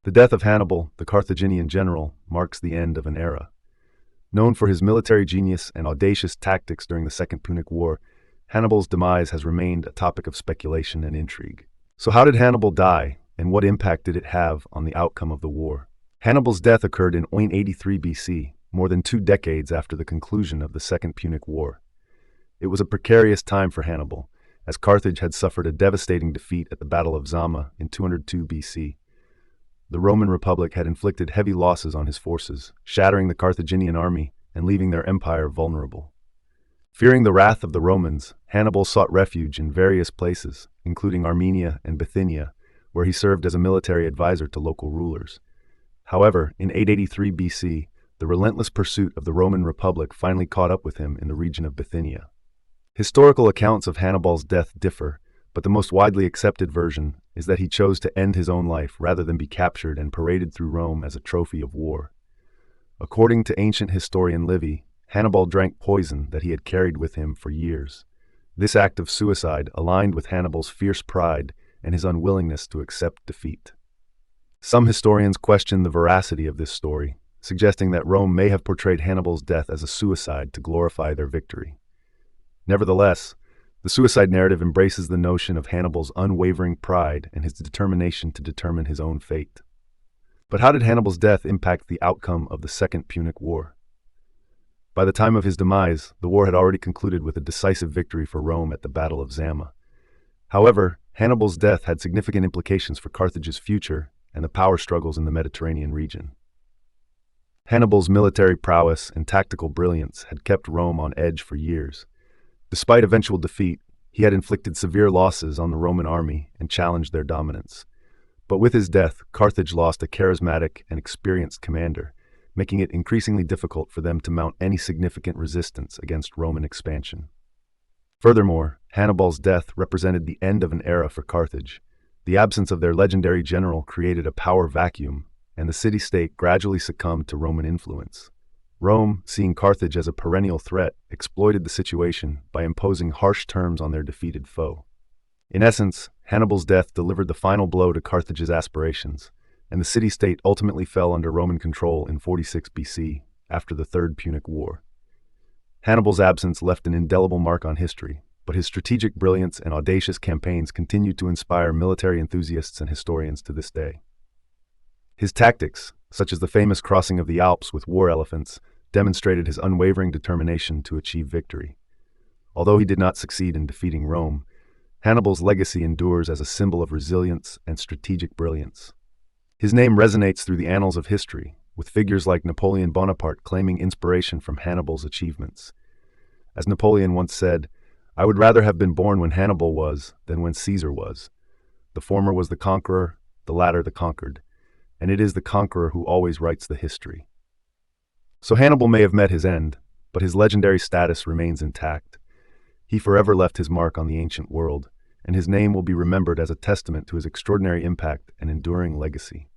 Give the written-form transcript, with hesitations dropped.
The death of Hannibal, the Carthaginian general, marks the end of an era. Known for his military genius and audacious tactics during the Second Punic War, Hannibal's demise has remained a topic of speculation and intrigue. So how did Hannibal die, and what impact did it have on the outcome of the war? Hannibal's death occurred in 83 BC, more than 2 decades after the conclusion of the Second Punic War. It was a precarious time for Hannibal, as Carthage had suffered a devastating defeat at the Battle of Zama in 202 BC. The Roman Republic had inflicted heavy losses on his forces, shattering the Carthaginian army and leaving their empire vulnerable. Fearing the wrath of the Romans, Hannibal sought refuge in various places, including Armenia and Bithynia, where he served as a military advisor to local rulers. However, in 883 BC, the relentless pursuit of the Roman Republic finally caught up with him in the region of Bithynia. Historical accounts of Hannibal's death differ, but the most widely accepted version is that he chose to end his own life rather than be captured and paraded through Rome as a trophy of war. According to ancient historian Livy, Hannibal drank poison that he had carried with him for years. This act of suicide aligned with Hannibal's fierce pride and his unwillingness to accept defeat. Some historians question the veracity of this story, suggesting that Rome may have portrayed Hannibal's death as a suicide to glorify their victory. Nevertheless, the suicide narrative embraces the notion of Hannibal's unwavering pride and his determination to determine his own fate. But how did Hannibal's death impact the outcome of the Second Punic War? By the time of his demise, the war had already concluded with a decisive victory for Rome at the Battle of Zama. However, Hannibal's death had significant implications for Carthage's future and the power struggles in the Mediterranean region. Hannibal's military prowess and tactical brilliance had kept Rome on edge for years. Despite eventual defeat, he had inflicted severe losses on the Roman army and challenged their dominance. But with his death, Carthage lost a charismatic and experienced commander, making it increasingly difficult for them to mount any significant resistance against Roman expansion. Furthermore, Hannibal's death represented the end of an era for Carthage. The absence of their legendary general created a power vacuum, and the city-state gradually succumbed to Roman influence. Rome, seeing Carthage as a perennial threat, exploited the situation by imposing harsh terms on their defeated foe. In essence, Hannibal's death delivered the final blow to Carthage's aspirations, and the city-state ultimately fell under Roman control in 46 BC, after the Third Punic War. Hannibal's absence left an indelible mark on history, but his strategic brilliance and audacious campaigns continue to inspire military enthusiasts and historians to this day. His tactics, such as the famous crossing of the Alps with war elephants, demonstrated his unwavering determination to achieve victory. Although he did not succeed in defeating Rome, Hannibal's legacy endures as a symbol of resilience and strategic brilliance. His name resonates through the annals of history, with figures like Napoleon Bonaparte claiming inspiration from Hannibal's achievements. As Napoleon once said, "I would rather have been born when Hannibal was than when Caesar was. The former was the conqueror, the latter the conquered, and it is the conqueror who always writes the history." So Hannibal may have met his end, but his legendary status remains intact. He forever left his mark on the ancient world, and his name will be remembered as a testament to his extraordinary impact and enduring legacy.